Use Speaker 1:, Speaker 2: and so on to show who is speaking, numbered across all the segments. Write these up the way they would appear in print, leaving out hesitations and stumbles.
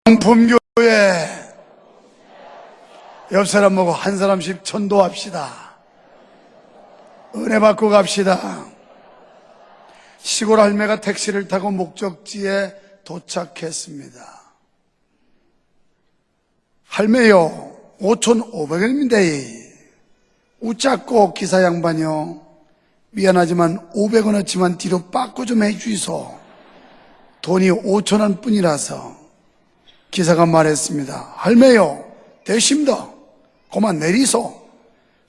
Speaker 1: 명품교회 옆 사람 보고 한 사람씩 전도합시다. 은혜 받고 갑시다. 시골 할매가 택시를 타고 목적지에 도착했습니다. 할매요, 5,500원인데 웃자고 기사 양반요, 미안하지만 500원어치만 뒤로 빠꾸 좀 해주이소. 돈이 5,000원 뿐이라서. 기사가 말했습니다. 할매요, 되십니다. 그만 내리소.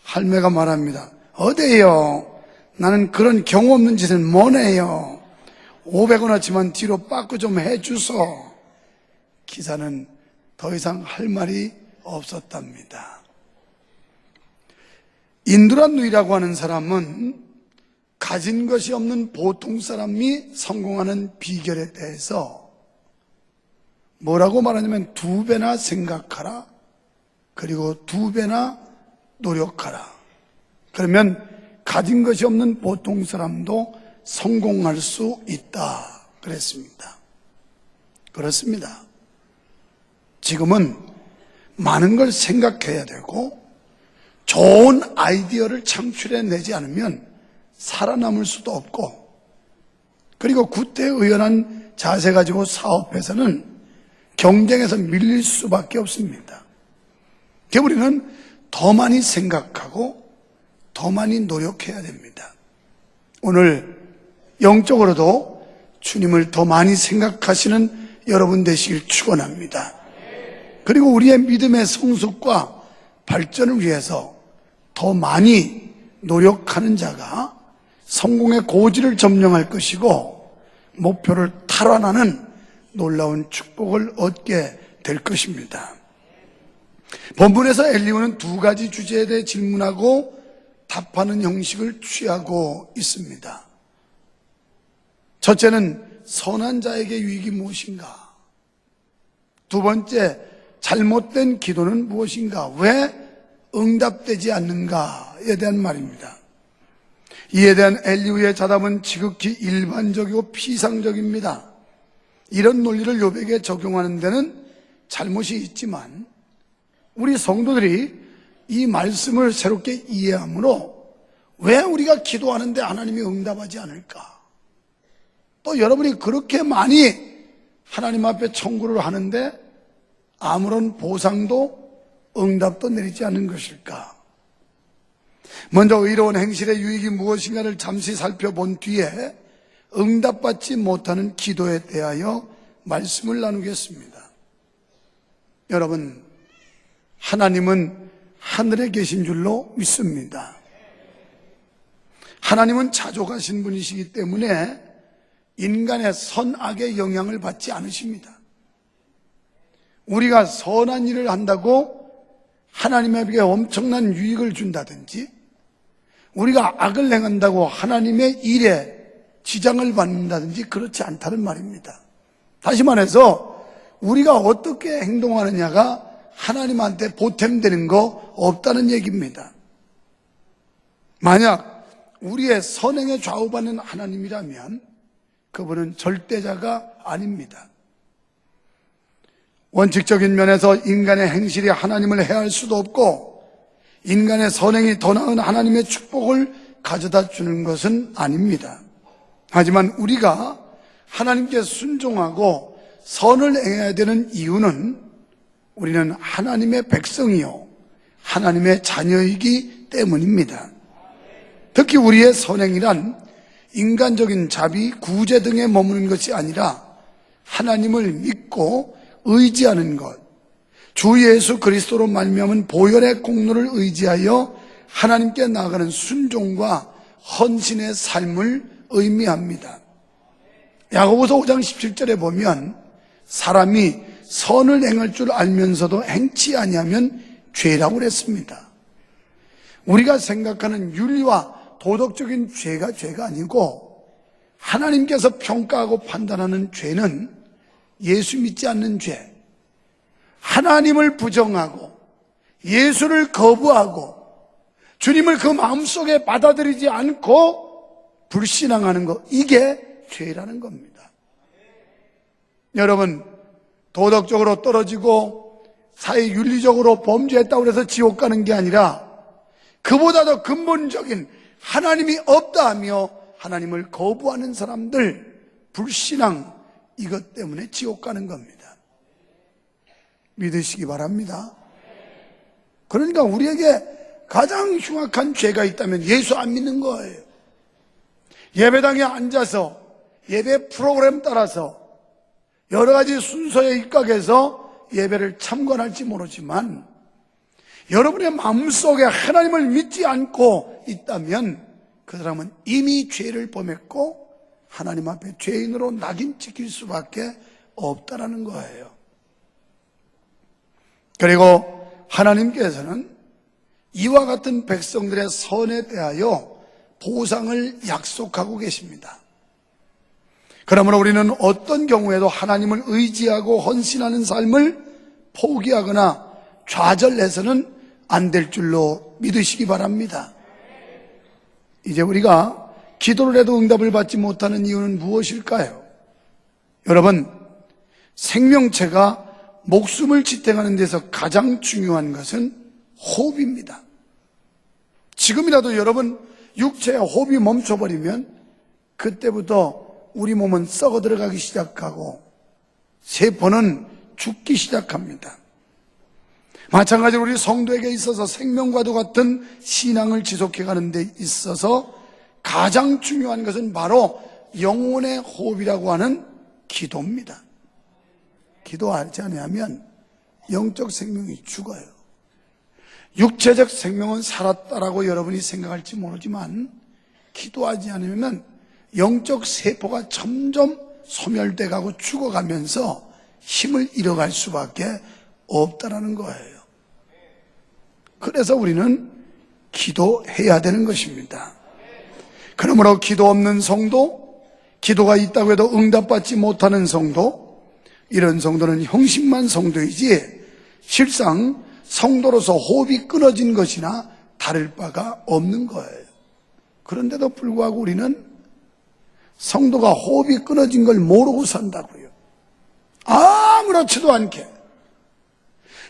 Speaker 1: 할매가 말합니다. 어때요? 나는 그런 경우 없는 짓은 뭐네요. 500원어치만 뒤로 빠꾸 좀 해주소. 기사는 더 이상 할 말이 없었답니다. 인두라 누이라고 하는 사람은 가진 것이 없는 보통 사람이 성공하는 비결에 대해서 뭐라고 말하냐면 2배나 생각하라, 그리고 2배나 노력하라. 그러면 가진 것이 없는 보통 사람도 성공할 수 있다 그랬습니다. 그렇습니다. 지금은 많은 걸 생각해야 되고 좋은 아이디어를 창출해내지 않으면 살아남을 수도 없고, 그리고 구태의연한 자세 가지고 사업해서는 경쟁에서 밀릴 수밖에 없습니다. 우리는 더 많이 생각하고 더 많이 노력해야 됩니다. 오늘 영적으로도 주님을 더 많이 생각하시는 여러분 되시길 축원합니다. 그리고 우리의 믿음의 성숙과 발전을 위해서 더 많이 노력하는 자가 성공의 고지를 점령할 것이고 목표를 탈환하는 놀라운 축복을 얻게 될 것입니다. 본문에서 엘리후는 2가지 주제에 대해 질문하고 답하는 형식을 취하고 있습니다. 첫째는 선한 자에게 유익이 무엇인가? 두 번째, 잘못된 기도는 무엇인가? 왜 응답되지 않는가에 대한 말입니다. 이에 대한 엘리후의 자답은 지극히 일반적이고 피상적입니다. 이런 논리를 욥에게 적용하는 데는 잘못이 있지만 우리 성도들이 이 말씀을 새롭게 이해함으로 왜 우리가 기도하는데 하나님이 응답하지 않을까? 또 여러분이 그렇게 많이 하나님 앞에 청구를 하는데 아무런 보상도 응답도 내리지 않는 것일까? 먼저 의로운 행실의 유익이 무엇인가를 잠시 살펴본 뒤에 응답받지 못하는 기도에 대하여 말씀을 나누겠습니다. 여러분, 하나님은 하늘에 계신 줄로 믿습니다. 하나님은 자족하신 분이시기 때문에 인간의 선악의 영향을 받지 않으십니다. 우리가 선한 일을 한다고 하나님에게 엄청난 유익을 준다든지, 우리가 악을 행한다고 하나님의 일에 지장을 받는다든지 그렇지 않다는 말입니다. 다시 말해서 우리가 어떻게 행동하느냐가 하나님한테 보탬되는 거 없다는 얘기입니다. 만약 우리의 선행에 좌우받는 하나님이라면 그분은 절대자가 아닙니다. 원칙적인 면에서 인간의 행실이 하나님을 해할 수도 없고 인간의 선행이 더 나은 하나님의 축복을 가져다 주는 것은 아닙니다. 하지만 우리가 하나님께 순종하고 선을 행해야 되는 이유는 우리는 하나님의 백성이요 하나님의 자녀이기 때문입니다. 특히 우리의 선행이란 인간적인 자비, 구제 등에 머무는 것이 아니라 하나님을 믿고 의지하는 것, 주 예수 그리스도로 말미암은 보혈의 공로를 의지하여 하나님께 나아가는 순종과 헌신의 삶을 의미합니다. 야고보서 5장 17절에 보면 사람이 선을 행할 줄 알면서도 행치 아니하면 죄라고 그랬습니다. 우리가 생각하는 윤리와 도덕적인 죄가 죄가 아니고 하나님께서 평가하고 판단하는 죄는 예수 믿지 않는 죄, 하나님을 부정하고 예수를 거부하고 주님을 그 마음속에 받아들이지 않고 불신앙하는 것, 이게 죄라는 겁니다. 여러분, 도덕적으로 떨어지고 사회 윤리적으로 범죄했다고 해서 지옥 가는 게 아니라 그보다 더 근본적인 하나님이 없다 하며 하나님을 거부하는 사람들, 불신앙, 이것 때문에 지옥 가는 겁니다. 믿으시기 바랍니다. 그러니까 우리에게 가장 흉악한 죄가 있다면 예수 안 믿는 거예요. 예배당에 앉아서 예배 프로그램 따라서 여러 가지 순서에 입각해서 예배를 참관할지 모르지만 여러분의 마음속에 하나님을 믿지 않고 있다면 그 사람은 이미 죄를 범했고 하나님 앞에 죄인으로 낙인 찍힐 수밖에 없다라는 거예요. 그리고 하나님께서는 이와 같은 백성들의 선에 대하여 보상을 약속하고 계십니다. 그러므로 우리는 어떤 경우에도 하나님을 의지하고 헌신하는 삶을 포기하거나 좌절해서는 안 될 줄로 믿으시기 바랍니다. 이제 우리가 기도를 해도 응답을 받지 못하는 이유는 무엇일까요? 여러분, 생명체가 목숨을 지탱하는 데서 가장 중요한 것은 호흡입니다. 지금이라도 여러분 육체의 호흡이 멈춰버리면 그때부터 우리 몸은 썩어 들어가기 시작하고 세포는 죽기 시작합니다. 마찬가지로 우리 성도에게 있어서 생명과도 같은 신앙을 지속해가는 데 있어서 가장 중요한 것은 바로 영혼의 호흡이라고 하는 기도입니다. 기도하지 않으면 영적 생명이 죽어요. 육체적 생명은 살았다라고 여러분이 생각할지 모르지만 기도하지 않으면 영적 세포가 점점 소멸돼 가고 죽어가면서 힘을 잃어갈 수밖에 없다라는 거예요. 그래서 우리는 기도해야 되는 것입니다. 그러므로 기도 없는 성도, 기도가 있다고 해도 응답받지 못하는 성도, 이런 성도는 형식만 성도이지 실상 성도로서 호흡이 끊어진 것이나 다를 바가 없는 거예요. 그런데도 불구하고 우리는 성도가 호흡이 끊어진 걸 모르고 산다고요. 아무렇지도 않게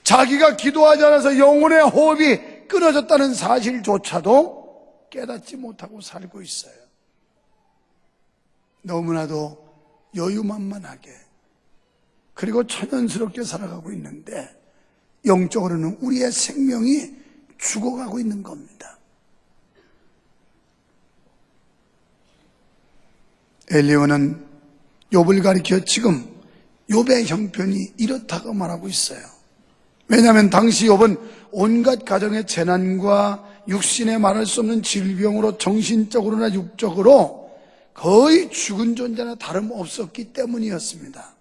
Speaker 1: 자기가 기도하지 않아서 영혼의 호흡이 끊어졌다는 사실조차도 깨닫지 못하고 살고 있어요. 너무나도 여유만만하게 그리고 천연스럽게 살아가고 있는데 영적으로는 우리의 생명이 죽어가고 있는 겁니다. 엘리야는 욥을 가리켜 지금 욥의 형편이 이렇다고 말하고 있어요. 왜냐하면 당시 욥은 온갖 가정의 재난과 육신에 말할 수 없는 질병으로 정신적으로나 육적으로 거의 죽은 존재나 다름없었기 때문이었습니다.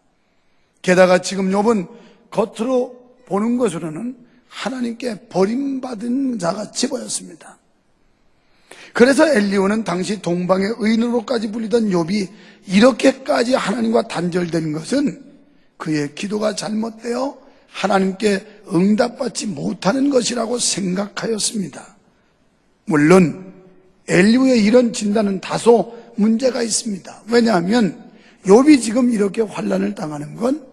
Speaker 1: 게다가 지금 욥은 겉으로 보는 것으로는 하나님께 버림받은 자같이 보였습니다. 그래서 엘리야는 당시 동방의 의인으로까지 불리던 욥이 이렇게까지 하나님과 단절된 것은 그의 기도가 잘못되어 하나님께 응답받지 못하는 것이라고 생각하였습니다. 물론 엘리야의 이런 진단은 다소 문제가 있습니다. 왜냐하면 욥이 지금 이렇게 환난을 당하는 건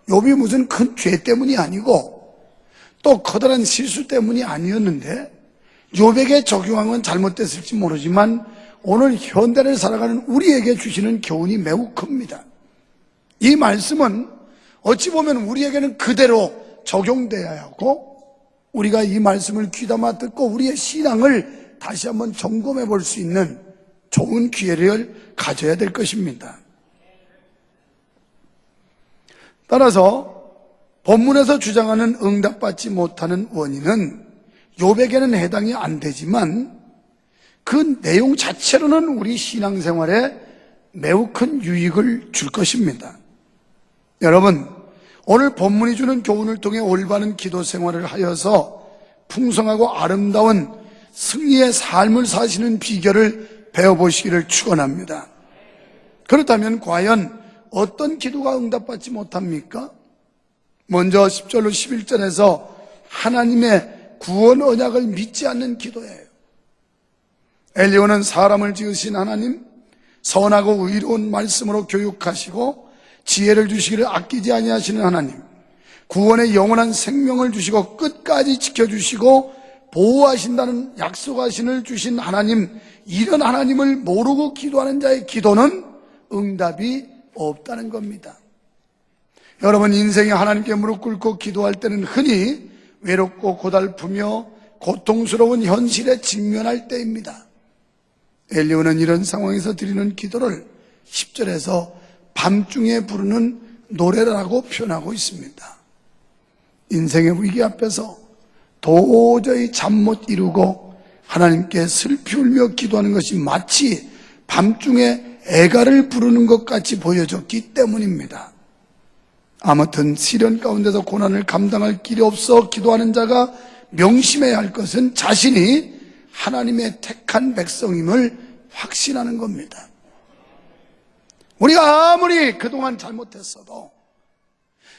Speaker 1: 욥이 무슨 큰 죄 때문이 아니고 또 커다란 실수 때문이 아니었는데 욥에게 적용한 건 잘못됐을지 모르지만 오늘 현대를 살아가는 우리에게 주시는 교훈이 매우 큽니다. 이 말씀은 어찌 보면 우리에게는 그대로 적용돼야 하고 우리가 이 말씀을 귀담아 듣고 우리의 신앙을 다시 한번 점검해 볼 수 있는 좋은 기회를 가져야 될 것입니다. 따라서 본문에서 주장하는 응답받지 못하는 원인은 욥에게는 해당이 안 되지만 그 내용 자체로는 우리 신앙생활에 매우 큰 유익을 줄 것입니다. 여러분, 오늘 본문이 주는 교훈을 통해 올바른 기도 생활을 하여서 풍성하고 아름다운 승리의 삶을 사시는 비결을 배워보시기를 축원합니다. 그렇다면 과연 어떤 기도가 응답받지 못합니까? 먼저 10절로 11절에서 하나님의 구원 언약을 믿지 않는 기도예요. 엘리야는 사람을 지으신 하나님, 선하고 의로운 말씀으로 교육하시고 지혜를 주시기를 아끼지 아니하시는 하나님, 구원의 영원한 생명을 주시고 끝까지 지켜주시고 보호하신다는 약속하신을 주신 하나님, 이런 하나님을 모르고 기도하는 자의 기도는 응답이 없다는 겁니다. 여러분, 인생에 하나님께 무릎 꿇고 기도할 때는 흔히 외롭고 고달프며 고통스러운 현실에 직면할 때입니다. 엘리야는 이런 상황에서 드리는 기도를 10절에서 밤중에 부르는 노래라고 표현하고 있습니다. 인생의 위기 앞에서 도저히 잠 못 이루고 하나님께 슬피 울며 기도하는 것이 마치 밤중에 애가를 부르는 것 같이 보여졌기 때문입니다. 아무튼 시련 가운데서 고난을 감당할 길이 없어 기도하는 자가 명심해야 할 것은 자신이 하나님의 택한 백성임을 확신하는 겁니다. 우리가 아무리 그동안 잘못했어도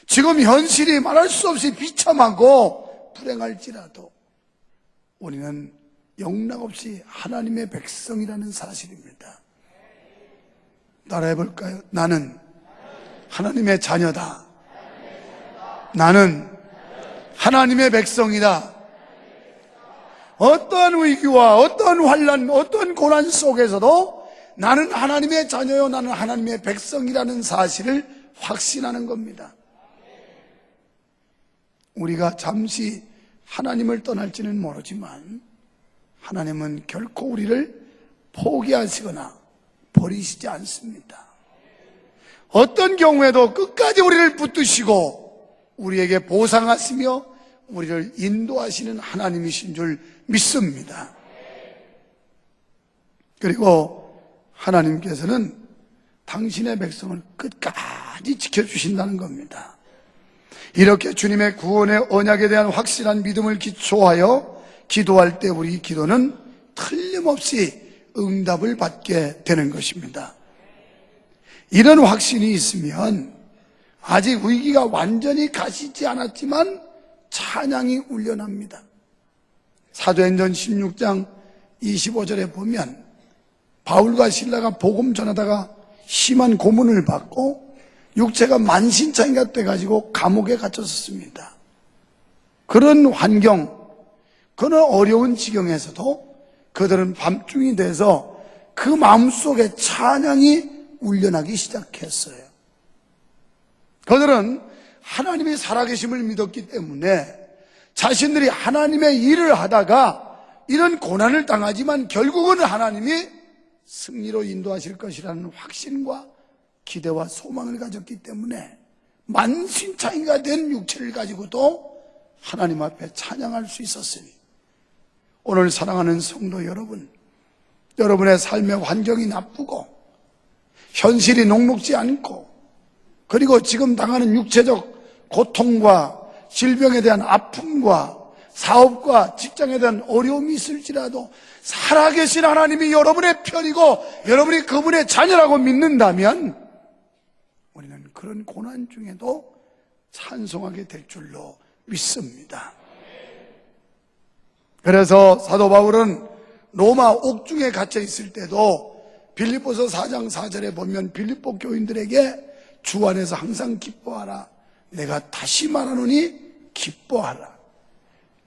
Speaker 1: 지금 현실이 말할 수 없이 비참하고 불행할지라도 우리는 영락없이 하나님의 백성이라는 사실입니다. 따라해볼까요? 나는 하나님의 자녀다. 나는 하나님의 백성이다. 어떠한 위기와 어떠한 환난, 어떠한 고난 속에서도 나는 하나님의 자녀요, 나는 하나님의 백성이라는 사실을 확신하는 겁니다. 우리가 잠시 하나님을 떠날지는 모르지만 하나님은 결코 우리를 포기하시거나 버리시지 않습니다. 어떤 경우에도 끝까지 우리를 붙드시고 우리에게 보상하시며 우리를 인도하시는 하나님이신 줄 믿습니다. 그리고 하나님께서는 당신의 백성을 끝까지 지켜주신다는 겁니다. 이렇게 주님의 구원의 언약에 대한 확실한 믿음을 기초하여 기도할 때 우리 기도는 틀림없이 응답을 받게 되는 것입니다. 이런 확신이 있으면 아직 위기가 완전히 가시지 않았지만 찬양이 울려납니다. 사도행전 16장 25절에 보면 바울과 실라가 복음 전하다가 심한 고문을 받고 육체가 만신창이가 돼가지고 감옥에 갇혔었습니다. 그런 환경, 그런 어려운 지경에서도 그들은 밤중이 돼서 그 마음속에 찬양이 울려나기 시작했어요. 그들은 하나님이 살아계심을 믿었기 때문에 자신들이 하나님의 일을 하다가 이런 고난을 당하지만 결국은 하나님이 승리로 인도하실 것이라는 확신과 기대와 소망을 가졌기 때문에 만신창이가 된 육체를 가지고도 하나님 앞에 찬양할 수 있었으니 오늘 사랑하는 성도 여러분, 여러분의 삶의 환경이 나쁘고 현실이 녹록지 않고 그리고 지금 당하는 육체적 고통과 질병에 대한 아픔과 사업과 직장에 대한 어려움이 있을지라도 살아계신 하나님이 여러분의 편이고 여러분이 그분의 자녀라고 믿는다면 우리는 그런 고난 중에도 찬송하게 될 줄로 믿습니다. 그래서 사도 바울은 로마 옥중에 갇혀 있을 때도 빌립보서 4장 4절에 보면 빌립보 교인들에게 주 안에서 항상 기뻐하라. 내가 다시 말하노니 기뻐하라.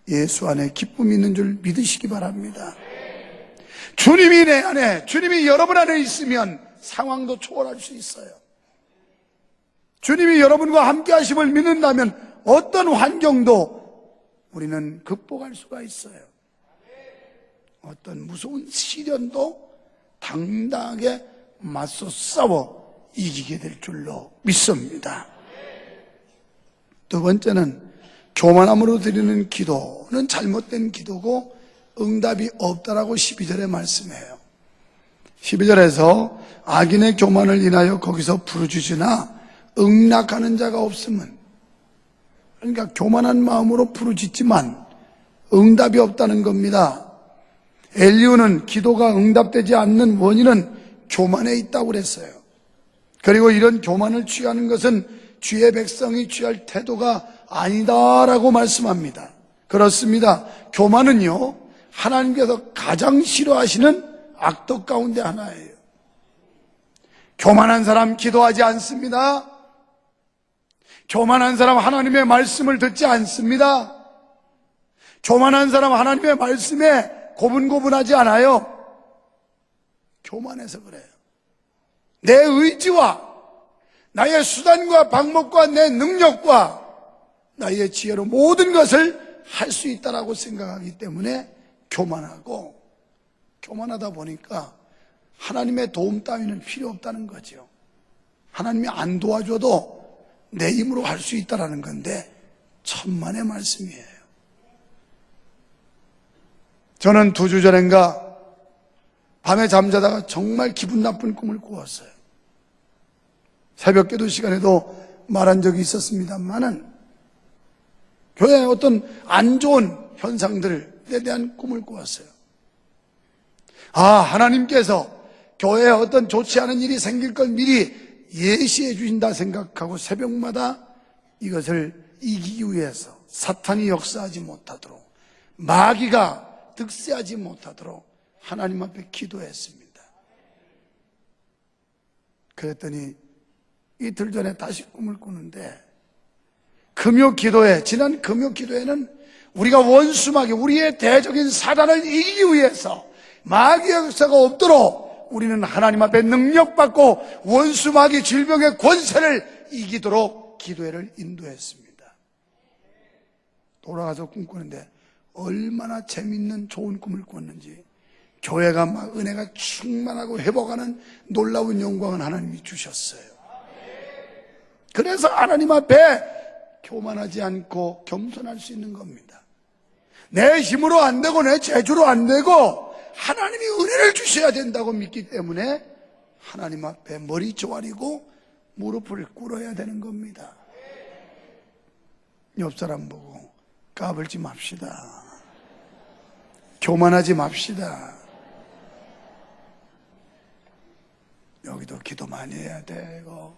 Speaker 1: 예수 안에 기쁨이 있는 줄 믿으시기 바랍니다. 주님이 내 안에, 주님이 여러분 안에 있으면 상황도 초월할 수 있어요. 주님이 여러분과 함께 하심을 믿는다면 어떤 환경도 우리는 극복할 수가 있어요. 어떤 무서운 시련도 당당하게 맞서 싸워 이기게 될 줄로 믿습니다. 두 번째는 교만함으로 드리는 기도는 잘못된 기도고 응답이 없다라고 12절에 말씀해요. 12절에서 악인의 교만을 인하여 거기서 부르짖으나 응낙하는 자가 없으면, 그러니까 교만한 마음으로 부르짖지만 응답이 없다는 겁니다. 엘리야는 기도가 응답되지 않는 원인은 교만에 있다고 그랬어요. 그리고 이런 교만을 취하는 것은 주의 백성이 취할 태도가 아니다라고 말씀합니다. 그렇습니다. 교만은요, 하나님께서 가장 싫어하시는 악덕 가운데 하나예요. 교만한 사람 기도하지 않습니다. 교만한 사람 하나님의 말씀을 듣지 않습니다. 교만한 사람 하나님의 말씀에 고분고분하지 않아요. 교만해서 그래요. 내 의지와 나의 수단과 방법과 내 능력과 나의 지혜로 모든 것을 할 수 있다라고 생각하기 때문에 교만하고, 교만하다 보니까 하나님의 도움 따위는 필요 없다는 거죠. 하나님이 안 도와줘도 내 힘으로 할 수 있다라는 건데 천만의 말씀이에요. 저는 2주 전인가 밤에 잠자다가 정말 기분 나쁜 꿈을 꾸었어요. 새벽기도 시간에도 말한 적이 있었습니다만은 교회에 어떤 안 좋은 현상들에 대한 꿈을 꾸었어요. 하나님께서 교회에 어떤 좋지 않은 일이 생길 걸 미리 예시해 주신다 생각하고 새벽마다 이것을 이기기 위해서 사탄이 역사하지 못하도록, 마귀가 득세하지 못하도록 하나님 앞에 기도했습니다. 그랬더니 이틀 전에 다시 꿈을 꾸는데, 금요 기도회, 지난 금요 기도회는 우리가 원수마귀, 우리의 대적인 사단을 이기기 위해서 마귀의 역사가 없도록 우리는 하나님 앞에 능력받고 원수마귀 질병의 권세를 이기도록 기도회를 인도했습니다. 돌아가서 꿈꾸는데 얼마나 재밌는 좋은 꿈을 꿨는지, 교회가 막 은혜가 충만하고 회복하는 놀라운 영광을 하나님이 주셨어요. 그래서 하나님 앞에 교만하지 않고 겸손할 수 있는 겁니다. 내 힘으로 안 되고 내 재주로 안 되고 하나님이 은혜를 주셔야 된다고 믿기 때문에 하나님 앞에 머리 조아리고 무릎을 꿇어야 되는 겁니다. 옆 사람 보고 까불지 맙시다. 교만하지 맙시다. 여기도 기도 많이 해야 되고.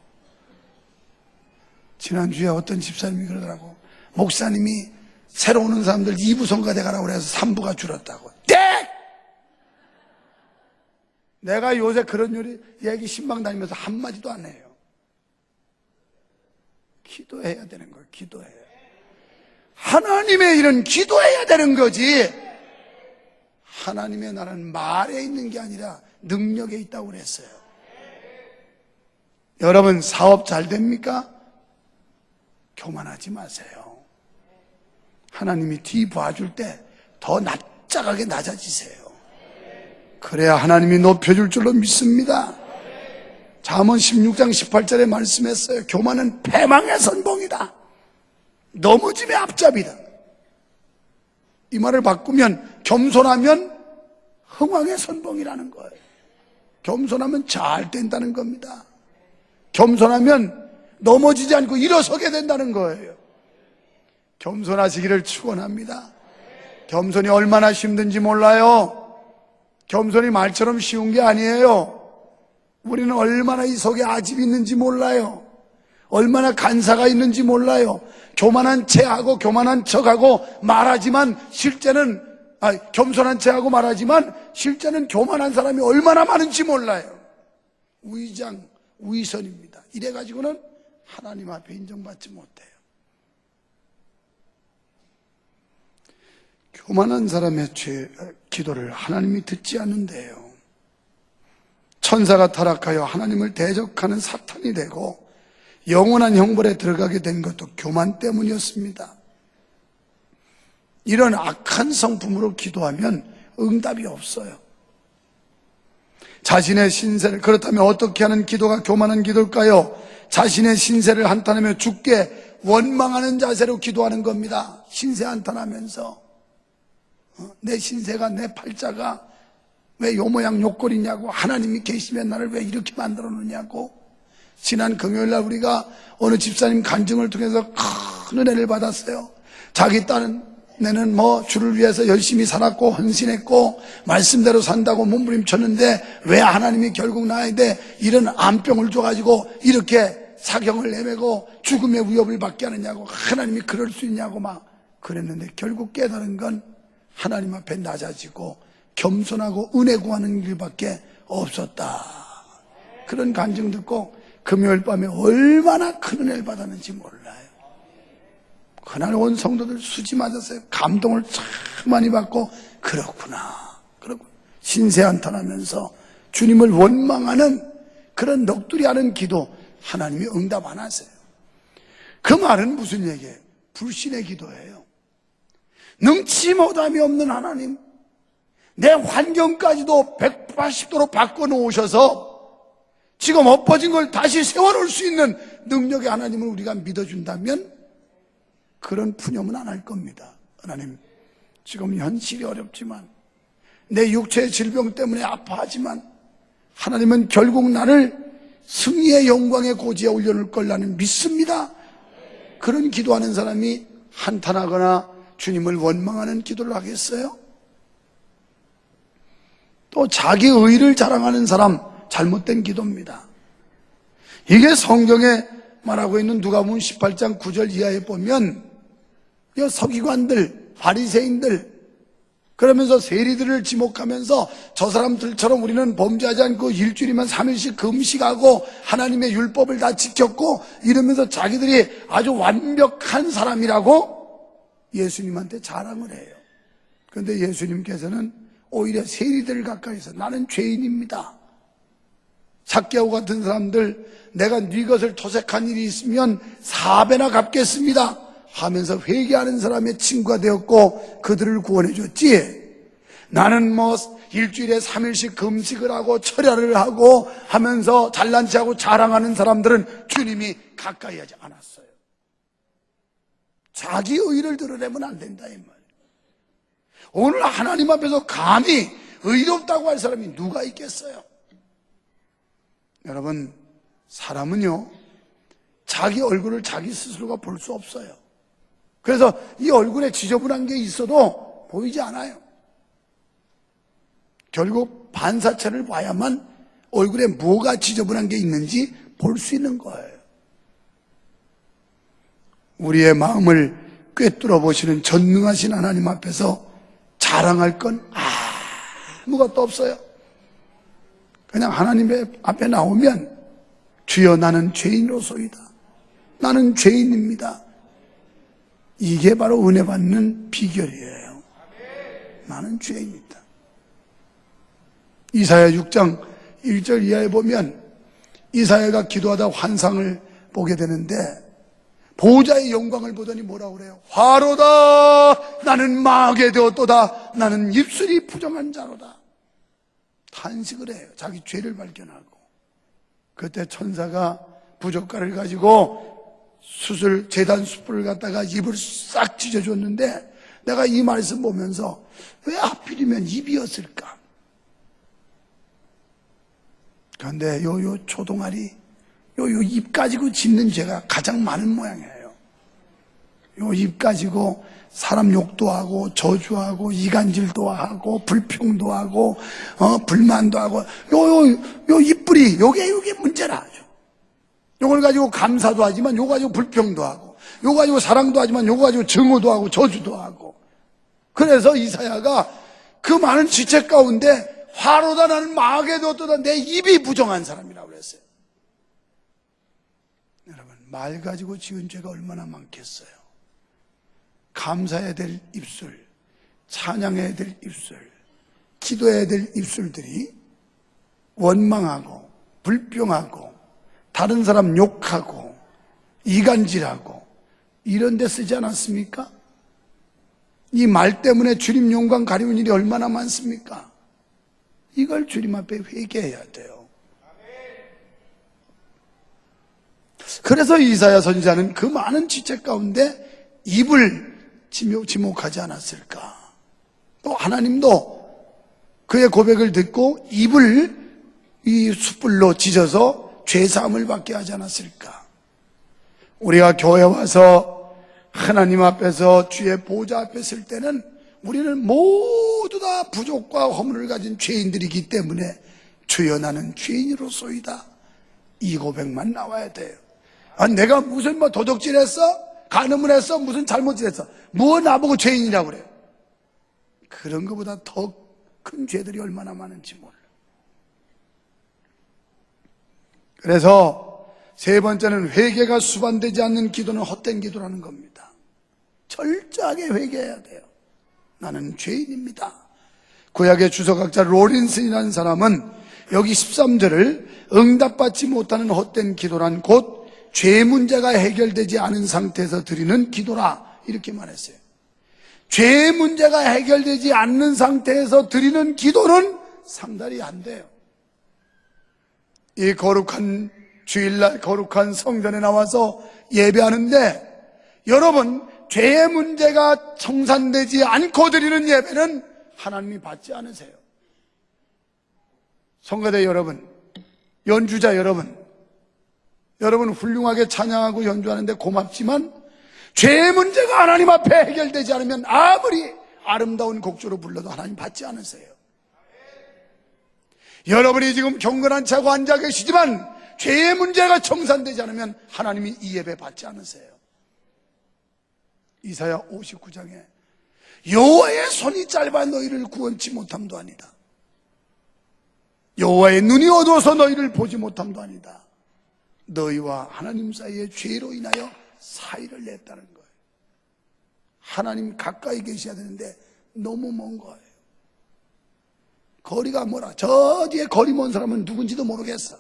Speaker 1: 지난주에 어떤 집사님이 그러더라고. 목사님이 새로 오는 사람들 2부 성가대 가라고 그래서 3부가 줄었다고. 땡! 내가 요새 그런 얘기 신방 다니면서 한마디도 안 해요. 기도해야 되는 거예요. 기도해야. 하나님의 일은 기도해야 되는 거지. 하나님의 나라는 말에 있는 게 아니라 능력에 있다고 그랬어요. 여러분 사업 잘 됩니까? 교만하지 마세요. 하나님이 뒤 봐줄 때 더 납작하게 낮아지세요. 그래야 하나님이 높여줄 줄로 믿습니다. 잠언 16장 18절에 말씀했어요. 교만은 패망의 선봉이다. 넘어짐의 앞잡이다. 이 말을 바꾸면 겸손하면 흥왕의 선봉이라는 거예요. 겸손하면 잘 된다는 겁니다. 겸손하면 넘어지지 않고 일어서게 된다는 거예요. 겸손하시기를 축원합니다. 겸손이 얼마나 힘든지 몰라요. 겸손이 말처럼 쉬운 게 아니에요. 우리는 얼마나 이 속에 아집이 있는지 몰라요. 얼마나 간사가 있는지 몰라요. 교만한 체하고 교만한 척하고 말하지만 실제는 겸손한 체하고 말하지만 실제는 교만한 사람이 얼마나 많은지 몰라요. 우의장, 우의선입니다. 이래가지고는 하나님 앞에 인정받지 못해요. 교만한 사람의 기도를 하나님이 듣지 않는데요. 천사가 타락하여 하나님을 대적하는 사탄이 되고 영원한 형벌에 들어가게 된 것도 교만 때문이었습니다. 이런 악한 성품으로 기도하면 응답이 없어요. 자신의 신세를, 그렇다면 어떻게 하는 기도가 교만한 기도일까요? 자신의 신세를 한탄하며 죽게 원망하는 자세로 기도하는 겁니다. 신세 한탄하면서 내 신세가, 내 팔자가 왜 요 모양 요 꼴이냐고, 하나님이 계시면 나를 왜 이렇게 만들어 놓냐고. 지난 금요일날 우리가 어느 집사님 간증을 통해서 큰 은혜를 받았어요. 자기 딴에는 주를 위해서 열심히 살았고 헌신했고 말씀대로 산다고 몸부림쳤는데 왜 하나님이 결국 나에게 이런 암병을 줘가지고 이렇게 사경을 내매고 죽음의 위협을 받게 하느냐고, 하나님이 그럴 수 있냐고 막 그랬는데, 결국 깨달은 건 하나님 앞에 낮아지고 겸손하고 은혜 구하는 길밖에 없었다. 그런 간증 듣고 금요일 밤에 얼마나 큰 은혜를 받았는지 몰라요. 그날 온 성도들 수지 맞았어요. 감동을 참 많이 받고, 그렇구나. 그러고 신세 한탄하면서 주님을 원망하는 그런 넋두리 하는 기도, 하나님이 응답 안 하세요. 그 말은 무슨 얘기예요? 불신의 기도예요. 능치 못함이 없는 하나님, 내 환경까지도 180도로 바꿔놓으셔서 지금 엎어진 걸 다시 세워놓을 수 있는 능력의 하나님을 우리가 믿어준다면 그런 푸념은 안 할 겁니다. 하나님, 지금 현실이 어렵지만, 내 육체의 질병 때문에 아파하지만 하나님은 결국 나를 승리의 영광의 고지에 올려놓을 걸 나는 믿습니다. 그런 기도하는 사람이 한탄하거나 주님을 원망하는 기도를 하겠어요? 또 자기 의를 자랑하는 사람, 잘못된 기도입니다. 이게 성경에 말하고 있는 누가복음 18장 9절 이하에 보면 이 서기관들, 바리새인들, 그러면서 세리들을 지목하면서 저 사람들처럼 우리는 범죄하지 않고 일주일이면 3일씩 금식하고 하나님의 율법을 다 지켰고 이러면서 자기들이 아주 완벽한 사람이라고 예수님한테 자랑을 해요. 그런데 예수님께서는 오히려 세리들 가까이서 나는 죄인입니다. 삭개오 같은 사람들, 내가 네 것을 토색한 일이 있으면 4배나 갚겠습니다 하면서 회개하는 사람의 친구가 되었고 그들을 구원해 줬지. 나는 뭐 일주일에 3일씩 금식을 하고 철야를 하고 하면서 잘난 체하고 자랑하는 사람들은 주님이 가까이 하지 않았어요. 자기 의를 드러내면 안 된다 이 말이에요. 오늘 하나님 앞에서 감히 의롭다고 할 사람이 누가 있겠어요? 여러분, 사람은요 자기 얼굴을 자기 스스로가 볼 수 없어요. 그래서 이 얼굴에 지저분한 게 있어도 보이지 않아요. 결국 반사체를 봐야만 얼굴에 뭐가 지저분한 게 있는지 볼 수 있는 거예요. 우리의 마음을 꿰뚫어 보시는 전능하신 하나님 앞에서 자랑할 건 아무것도 없어요. 그냥 하나님 앞에 나오면 주여 나는 죄인으로소이다. 나는 죄인입니다. 이게 바로 은혜 받는 비결이에요. 나는 죄인이다. 이사야 6장 1절 이하에 보면 이사야가 기도하다 환상을 보게 되는데 보호자의 영광을 보더니 뭐라고 그래요? 화로다 나는 망하게 되었도다. 나는 입술이 부정한 자로다. 탄식을 해요. 자기 죄를 발견하고. 그때 천사가 부젓가락을 가지고 재단 숯불을 갖다가 입을 싹 찢어줬는데 내가 이 말씀 보면서 왜 하필이면 입이었을까? 그런데 요 초동아리 요 입 가지고 짓는 죄가 가장 많은 모양이에요. 요 입 가지고 사람 욕도 하고 저주하고 이간질도 하고 불평도 하고 불만도 하고 요 입뿌리 요게 문제라. 요걸 가지고 감사도 하지만 요거 가지고 불평도 하고 요거 가지고 사랑도 하지만 요거 가지고 증오도 하고 저주도 하고. 그래서 이사야가 그 많은 지체 가운데 화로다 나는 망하게 되었도다. 내 입이 부정한 사람이라고 그랬어요. 여러분, 말 가지고 지은 죄가 얼마나 많겠어요. 감사해야 될 입술, 찬양해야 될 입술, 기도해야 될 입술들이 원망하고 불평하고 다른 사람 욕하고 이간질하고 이런 데 쓰지 않았습니까? 이 말 때문에 주님 영광 가리운 일이 얼마나 많습니까? 이걸 주님 앞에 회개해야 돼요. 그래서 이사야 선지자는 그 많은 지체 가운데 입을 지목하지 않았을까? 또 하나님도 그의 고백을 듣고 입을 이 숯불로 찢어서 죄사함을 받게 하지 않았을까? 우리가 교회 와서 하나님 앞에서 주의 보좌 앞에 설 때는 우리는 모두 다 부족과 허물을 가진 죄인들이기 때문에 주여 나는 죄인으로소이다. 이 고백만 나와야 돼요. 내가 무슨 도적질했어? 간음을 했어? 무슨 잘못을 했어? 뭐 나보고 죄인이라고 그래? 그런 것보다 더 큰 죄들이 얼마나 많은지 몰라. 그래서 세 번째는 회개가 수반되지 않는 기도는 헛된 기도라는 겁니다. 철저하게 회개해야 돼요. 나는 죄인입니다. 구약의 주석학자 로린슨이라는 사람은 여기 13절을 응답받지 못하는 헛된 기도란 곧 죄 문제가 해결되지 않은 상태에서 드리는 기도라 이렇게 말했어요. 죄 문제가 해결되지 않는 상태에서 드리는 기도는 상달이 안 돼요. 이 거룩한 주일날 거룩한 성전에 나와서 예배하는데 여러분 죄의 문제가 청산되지 않고 드리는 예배는 하나님이 받지 않으세요. 성가대 여러분, 연주자 여러분, 여러분 훌륭하게 찬양하고 연주하는데 고맙지만 죄의 문제가 하나님 앞에 해결되지 않으면 아무리 아름다운 곡조로 불러도 하나님 받지 않으세요. 여러분이 지금 경건한 채 하고 앉아 계시지만 죄의 문제가 청산되지 않으면 하나님이 이 예배 받지 않으세요. 이사야 59장에 여호와의 손이 짧아 너희를 구원치 못함도 아니다. 여호와의 눈이 어두워서 너희를 보지 못함도 아니다. 너희와 하나님 사이의 죄로 인하여 사이를 냈다는 거예요. 하나님 가까이 계셔야 되는데 너무 먼 거예요. 거리가 뭐라, 저 뒤에 거리 먼 사람은 누군지도 모르겠어.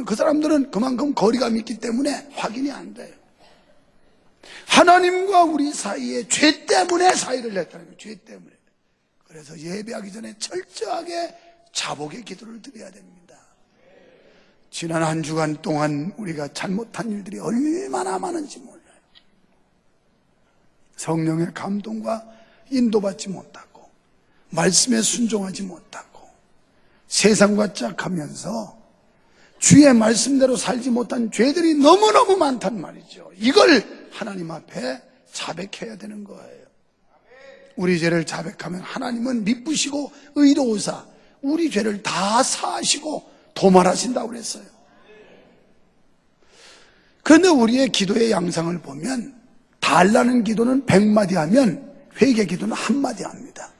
Speaker 1: 그 사람들은 그만큼 거리감이 있기 때문에 확인이 안 돼요. 하나님과 우리 사이에 죄 때문에 사이를 냈다는 거예요. 죄 때문에. 그래서 예배하기 전에 철저하게 자복의 기도를 드려야 됩니다. 지난 한 주간 동안 우리가 잘못한 일들이 얼마나 많은지 몰라요. 성령의 감동과 인도받지 못하고 말씀에 순종하지 못하고 세상과 짝하면서 주의 말씀대로 살지 못한 죄들이 너무너무 많단 말이죠. 이걸 하나님 앞에 자백해야 되는 거예요. 우리 죄를 자백하면 하나님은 미쁘시고 의로우사 우리 죄를 다 사하시고 도말하신다고 그랬어요. 그런데 우리의 기도의 양상을 보면 달라는 기도는 100마디 하면 회개 기도는 1마디 합니다.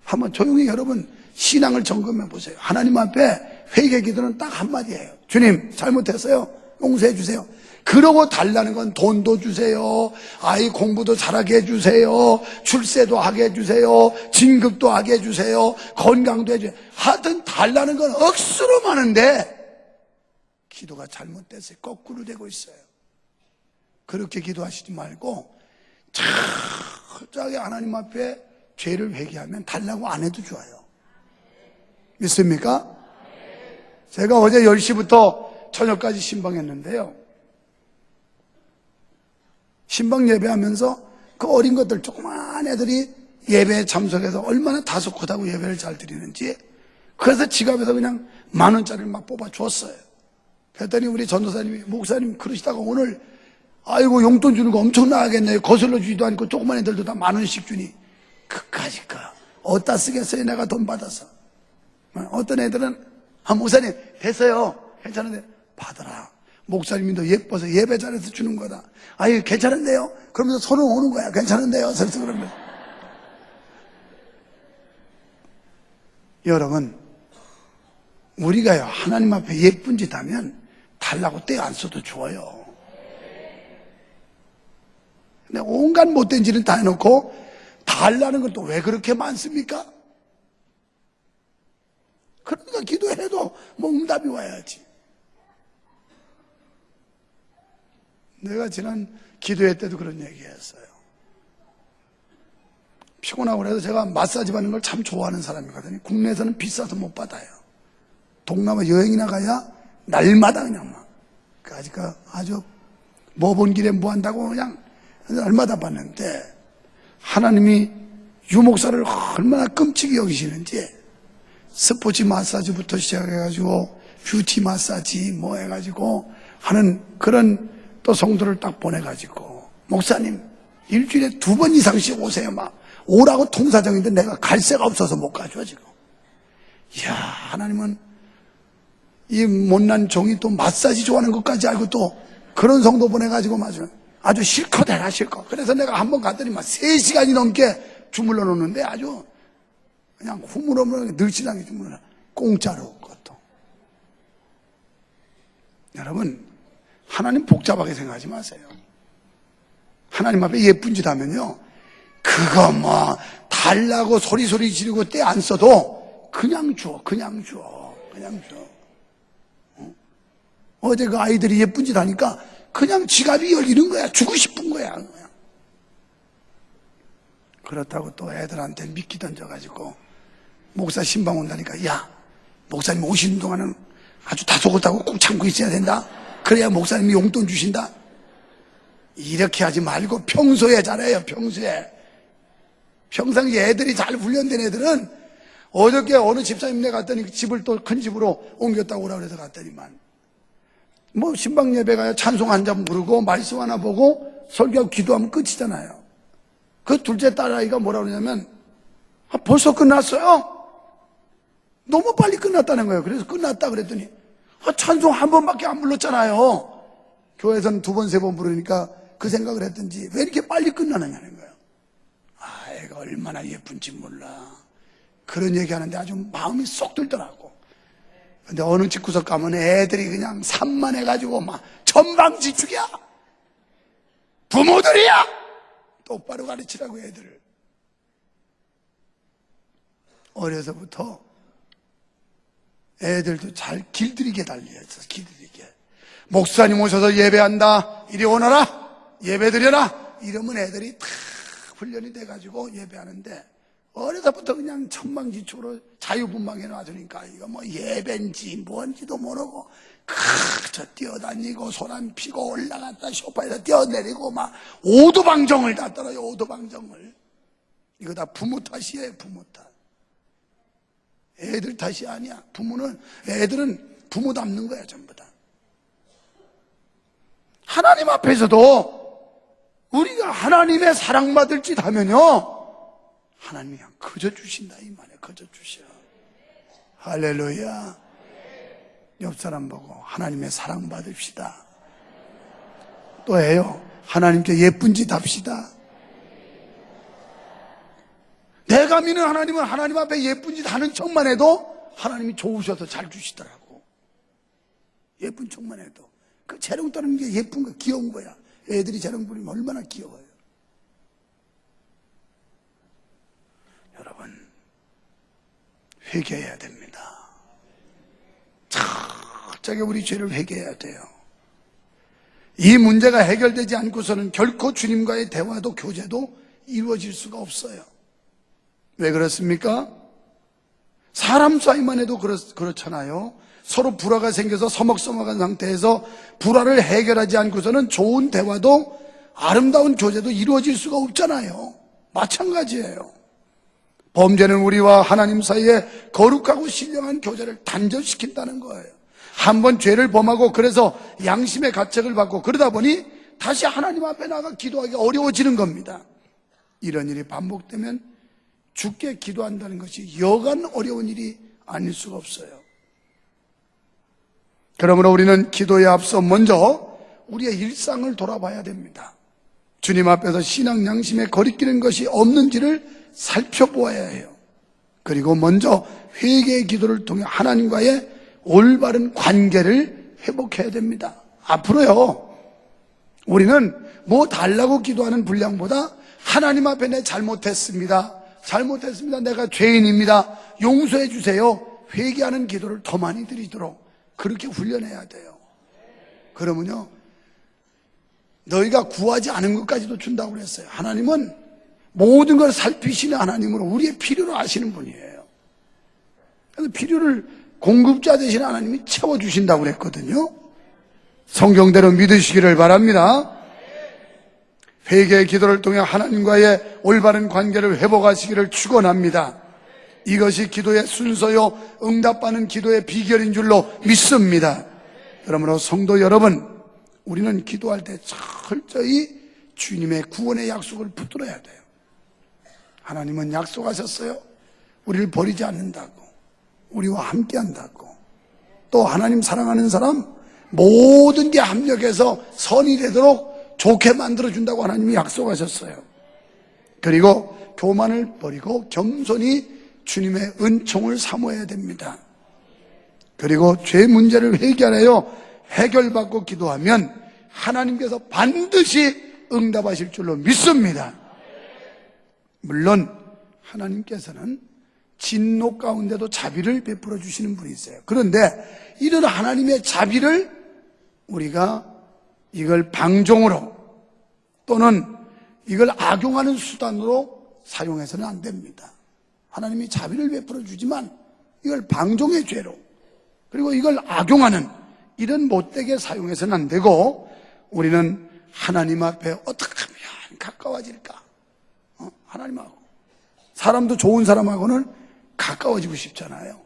Speaker 1: 한번 조용히 여러분 신앙을 점검해 보세요. 하나님 앞에 회개 기도는 딱 1마디예요. 주님 잘못했어요. 용서해 주세요. 그러고 달라는 건 돈도 주세요. 아이 공부도 잘하게 해주세요. 출세도 하게 해주세요. 진급도 하게 해주세요. 건강도 해주세요. 하여튼 달라는 건 억수로 많은데 기도가 잘못됐어요. 거꾸로 되고 있어요. 그렇게 기도하시지 말고 철저하게 하나님 앞에 죄를 회개하면 달라고 안 해도 좋아요. 믿습니까? 제가 어제 10시부터 저녁까지 신방했는데요. 신방 예배하면서 그 어린 것들 조그만 애들이 예배에 참석해서 얼마나 다소곳하고 예배를 잘 드리는지 그래서 지갑에서 그냥 10,000원짜리를 막 뽑아 줬어요. 그랬더니 우리 전도사님이 목사님 그러시다가 오늘 아이고 용돈 주는 거 엄청 나가겠네요. 거슬러 주지도 않고 조그만 애들도 다 10,000원씩 주니 그까짓 거 어디다 쓰겠어요. 내가 돈 받아서. 어떤 애들은 목사님 됐어요. 괜찮은데 받아라. 목사님이 더 예뻐서 예배 잘해서 주는 거다. 아유 괜찮은데요? 그러면서 손을 오는 거야. 괜찮은데요? 설득 그러면. 여러분 우리가요 하나님 앞에 예쁜 짓 하면 달라고 떼 안 써도 좋아요. 근데 온갖 못된 짓을 다 해놓고 달라는 건 또 왜 그렇게 많습니까? 그러니까 기도해도 뭐 응답이 와야지. 내가 지난 기도회 때도 그런 얘기 했어요. 피곤하고 그래서 제가 마사지 받는 걸 참 좋아하는 사람이거든요. 국내에서는 비싸서 못 받아요. 동남아 여행이나 가야 날마다 그냥 막. 아주 뭐 본 길에 뭐 한다고 그냥 날마다 받는데 하나님이 유목사를 얼마나 끔찍이 여기시는지 스포츠 마사지부터 시작해가지고 뷰티 마사지 뭐 해가지고 하는 그런 또 성도를 딱 보내가지고 목사님 일주일에 2번 이상씩 오세요. 막 오라고 통사정인데 내가 갈 새가 없어서 못 가죠 지금. 이야 하나님은 이 못난 종이 또 마사지 좋아하는 것까지 알고 또 그런 성도 보내가지고 아주 실컷 해라 실컷. 그래서 내가 한번 갔더니 막 3시간이 넘게 주물러 놓는데 아주 그냥 후물어물하게 늘씬하게 주물러 공짜로 그것도. 여러분, 하나님 복잡하게 생각하지 마세요. 하나님 앞에 예쁜 짓 하면요, 그거 뭐 달라고 소리 지르고 때 안 써도 그냥 줘. 어제 그 아이들이 예쁜 짓 하니까 그냥 지갑이 열리는 거야. 주고 싶은 거야. 그렇다고 또 애들한테 미끼 던져가지고 목사 신방 온다니까, 야, 목사님 오시는 동안은 아주 다소곳하고 꼭 참고 있어야 된다. 그래야 목사님이 용돈 주신다. 이렇게 하지 말고 평소에 잘해요. 평상시에 애들이 잘 훈련된 애들은, 어저께 어느 집사님네 갔더니 집을 또 큰 집으로 옮겼다고 오라고 해서 갔더니만, 뭐 신방 예배 가야 찬송 한 잔 부르고 말씀 하나 보고 설교하고 기도하면 끝이잖아요. 그 둘째 딸아이가 뭐라 그러냐면, 벌써 끝났어요? 너무 빨리 끝났다는 거예요. 그래서 끝났다 그랬더니, 찬송 한 번밖에 안 불렀잖아요. 교회에서는 2번, 3번 부르니까 그 생각을 했든지 왜 이렇게 빨리 끝나느냐는 거예요. 애가 얼마나 예쁜지 몰라. 그런 얘기하는데 아주 마음이 쏙 들더라고. 근데 어느 집구석 가면 애들이 그냥 산만해가지고 막 전방지축이야. 부모들이야. 똑바로 가르치라고 애들을. 어려서부터 애들도 잘 길들이게 달려있어. 길들이게. 목사님 오셔서 예배한다. 이리 오너라. 예배 드려라. 이러면 애들이 다 훈련이 돼가지고 예배하는데, 어려서부터 그냥 천방지축으로 자유분방해 놔두니까 이거 뭐 예배인지 뭔지도 모르고 저 뛰어다니고 소란 피고 올라갔다 소파에서 뛰어내리고 막 오두방정을 다 떨어요. 오두방정을. 이거 다 부모 탓이에요. 부모 탓. 애들 탓이 아니야. 애들은 부모 닮는 거야. 전부 다. 하나님 앞에서도 우리가 하나님의 사랑받을 짓 하면요, 하나님이 그냥 거저 주신다 이 말이야. 거저 주셔. 할렐루야. 옆 사람 보고 하나님의 사랑받읍시다. 또 해요. 하나님께 예쁜 짓 합시다. 내가 믿는 하나님은 하나님 앞에 예쁜 짓 하는 척만 해도 하나님이 좋으셔서 잘 주시더라고. 예쁜 척만 해도. 그 재롱 떠는 게 예쁜 거, 귀여운 거야. 애들이 재롱 부리면 얼마나 귀여워요. 여러분, 회개해야 됩니다. 철저하게 우리 죄를 회개해야 돼요. 이 문제가 해결되지 않고서는 결코 주님과의 대화도 교제도 이루어질 수가 없어요. 왜 그렇습니까? 사람 사이만 해도 그렇잖아요. 서로 불화가 생겨서 서먹서먹한 상태에서 불화를 해결하지 않고서는 좋은 대화도 아름다운 교제도 이루어질 수가 없잖아요. 마찬가지예요. 범죄는 우리와 하나님 사이에 거룩하고 신령한 교제를 단절시킨다는 거예요. 한번 죄를 범하고 그래서 양심의 가책을 받고 그러다 보니 다시 하나님 앞에 나가 기도하기 어려워지는 겁니다. 이런 일이 반복되면 주께 기도한다는 것이 여간 어려운 일이 아닐 수가 없어요. 그러므로 우리는 기도에 앞서 먼저 우리의 일상을 돌아봐야 됩니다. 주님 앞에서 신앙 양심에 거리끼는 것이 없는지를 살펴보아야 해요. 그리고 먼저 회개의 기도를 통해 하나님과의 올바른 관계를 회복해야 됩니다. 앞으로요, 우리는 뭐 달라고 기도하는 분량보다 하나님 앞에 내 잘못했습니다. 내가 죄인입니다. 용서해 주세요. 회개하는 기도를 더 많이 드리도록 그렇게 훈련해야 돼요. 그러면요, 너희가 구하지 않은 것까지도 준다고 그랬어요. 하나님은 모든 걸 살피시는 하나님으로 우리의 필요를 아시는 분이에요. 그래서 필요를 공급자 되신 하나님이 채워주신다고 그랬거든요. 성경대로 믿으시기를 바랍니다. 회개의 기도를 통해 하나님과의 올바른 관계를 회복하시기를 축원합니다. 이것이 기도의 순서요, 응답받는 기도의 비결인 줄로 믿습니다. 그러므로 성도 여러분, 우리는 기도할 때 철저히 주님의 구원의 약속을 붙들어야 돼요. 하나님은 약속하셨어요. 우리를 버리지 않는다고, 우리와 함께 한다고. 또 하나님 사랑하는 사람 모든 게 합력해서 선이 되도록 좋게 만들어준다고 하나님이 약속하셨어요. 그리고 교만을 버리고 겸손히 주님의 은총을 사모해야 됩니다. 그리고 죄 문제를 해결하여 해결받고 기도하면 하나님께서 반드시 응답하실 줄로 믿습니다. 물론 하나님께서는 진노 가운데도 자비를 베풀어 주시는 분이 있어요. 그런데 이런 하나님의 자비를 우리가 이걸 방종으로 또는 이걸 악용하는 수단으로 사용해서는 안 됩니다. 하나님이 자비를 베풀어 주지만 이걸 방종의 죄로, 그리고 이걸 악용하는 이런 못되게 사용해서는 안 되고, 우리는 하나님 앞에 어떻게 하면 가까워질까? 하나님하고, 사람도 좋은 사람하고는 가까워지고 싶잖아요.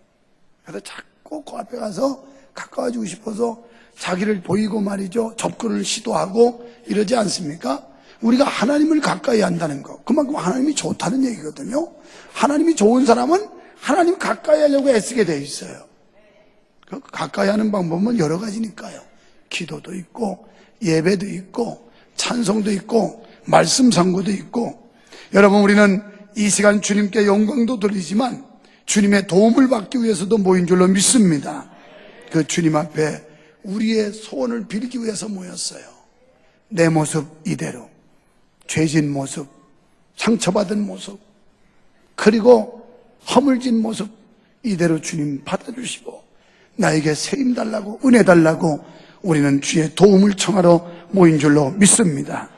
Speaker 1: 그래서 자꾸 그 앞에 가서 가까워지고 싶어서 자기를 보이고 말이죠, 접근을 시도하고 이러지 않습니까? 우리가 하나님을 가까이 한다는 거, 그만큼 하나님이 좋다는 얘기거든요. 하나님이 좋은 사람은 하나님 가까이 하려고 애쓰게 돼 있어요. 그 가까이 하는 방법은 여러 가지니까요. 기도도 있고 예배도 있고 찬송도 있고 말씀 상고도 있고. 여러분, 우리는 이 시간 주님께 영광도 돌리지만 주님의 도움을 받기 위해서도 모인 줄로 믿습니다. 그 주님 앞에 우리의 소원을 빌기 위해서 모였어요. 내 모습 이대로, 죄진 모습, 상처받은 모습, 그리고 허물진 모습 이대로 주님 받아주시고 나에게 세임 달라고, 은혜 달라고 우리는 주의 도움을 청하러 모인 줄로 믿습니다.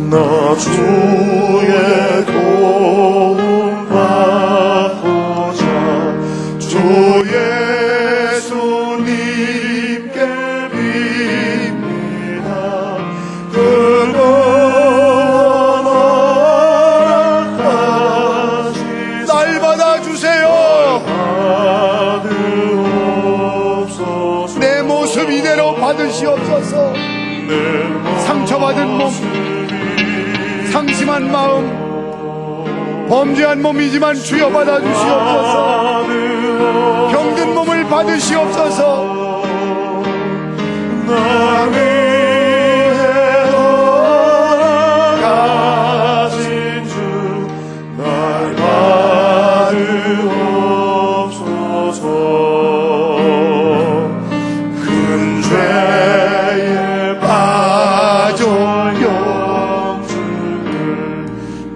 Speaker 2: 나 주의 도움 받고자 주 예수님께 빕니다. 그분 허락하시사
Speaker 1: 날 받아주세요.
Speaker 2: 받으옵소서.
Speaker 1: 내 모습 이대로 받으시옵소서. 상처받은 몸, 상심한 마음, 범죄한 몸이지만 주여 받아주시옵소서. 병든 몸을 받으시옵소서.
Speaker 2: 나 위해 돌아가신 주 날 받으옵소서. 큰 죄에 빠져 영주를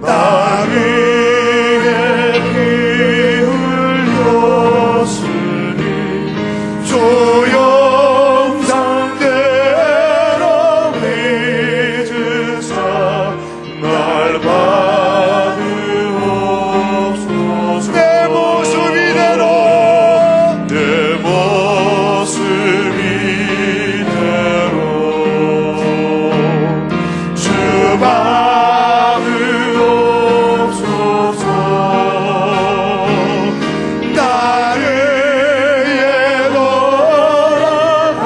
Speaker 2: 나 위해 피 흘렸으니 주 영상대로 믿으사 날 받으옵소서. 내 모습 이대로, 내 모습 이대로 주 받으옵소서. 나를 위해 돌아가신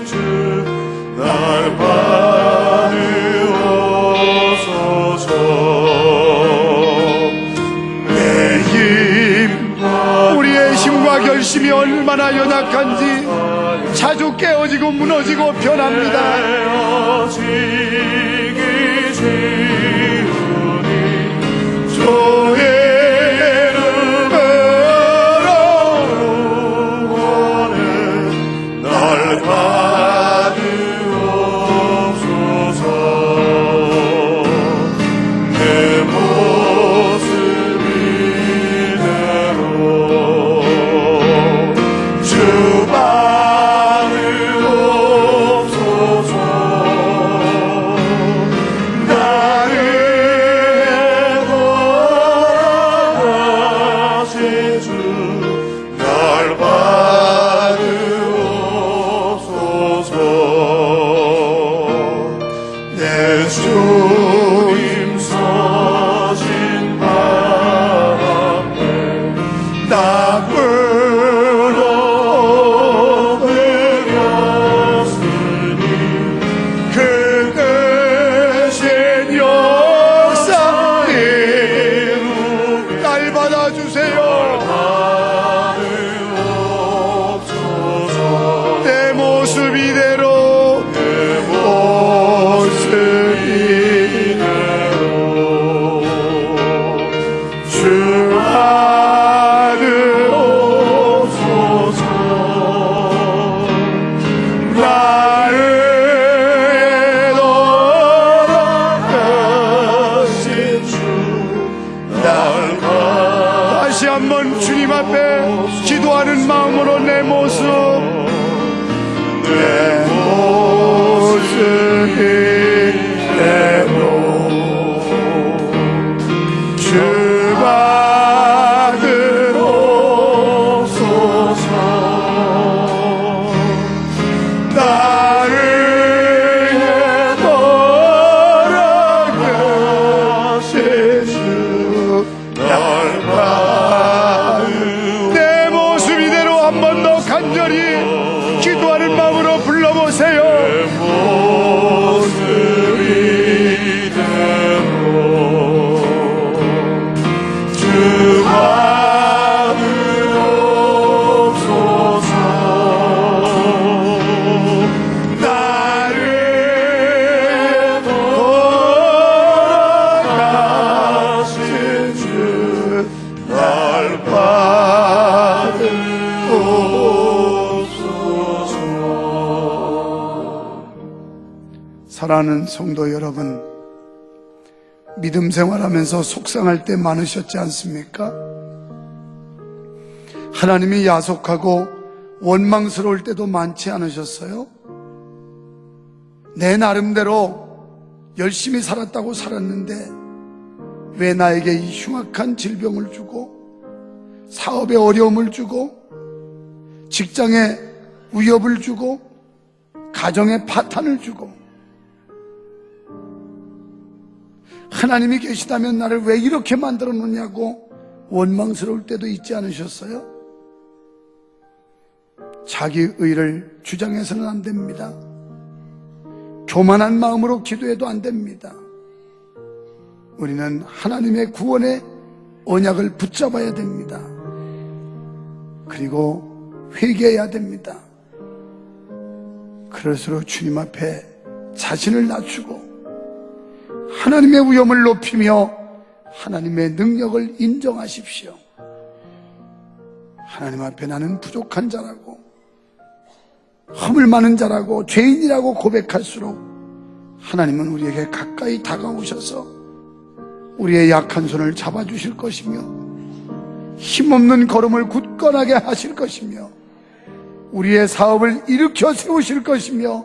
Speaker 2: 주 날 받으옵소서. 내 힘과
Speaker 1: 우리의 힘과 결심이 얼마나 연약한지 자주 깨어지고 무너지고 변합니다.
Speaker 2: 깨어지기 쉬우니 주의 이름으로 원해 날 받으옵소서. 내 모습 이대로 주 받으옵소서. 나를 위해 돌아가신 주 날 받으옵소서. 내 주임 서신 바람에 나쁘로 흐렸으니 그 크신 역사 이루 날 받아주세요. 받으옵소서. 내 모습 이대로, 내 모습
Speaker 1: 사랑하는 성도 여러분, 믿음 생활하면서 속상할 때 많으셨지 않습니까? 하나님이 야속하고 원망스러울 때도 많지 않으셨어요? 내 나름대로 열심히 살았다고 살았는데 왜 나에게 이 흉악한 질병을 주고 사업에 어려움을 주고 직장에 위협을 주고 가정에 파탄을 주고 하나님이 계시다면 나를 왜 이렇게 만들어 놓냐고 원망스러울 때도 있지 않으셨어요? 자기 의를 주장해서는 안 됩니다. 교만한 마음으로 기도해도 안 됩니다. 우리는 하나님의 구원의 언약을 붙잡아야 됩니다. 그리고 회개해야 됩니다. 그럴수록 주님 앞에 자신을 낮추고 하나님의 위엄을 높이며 하나님의 능력을 인정하십시오. 하나님 앞에 나는 부족한 자라고 허물 많은 자라고 죄인이라고 고백할수록 하나님은 우리에게 가까이 다가오셔서 우리의 약한 손을 잡아주실 것이며 힘없는 걸음을 굳건하게 하실 것이며 우리의 사업을 일으켜 세우실 것이며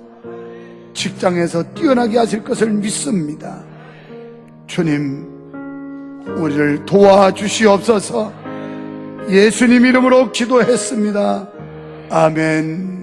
Speaker 1: 직장에서 뛰어나게 하실 것을 믿습니다. 주님, 우리를 도와주시옵소서. 예수님 이름으로 기도했습니다. 아멘.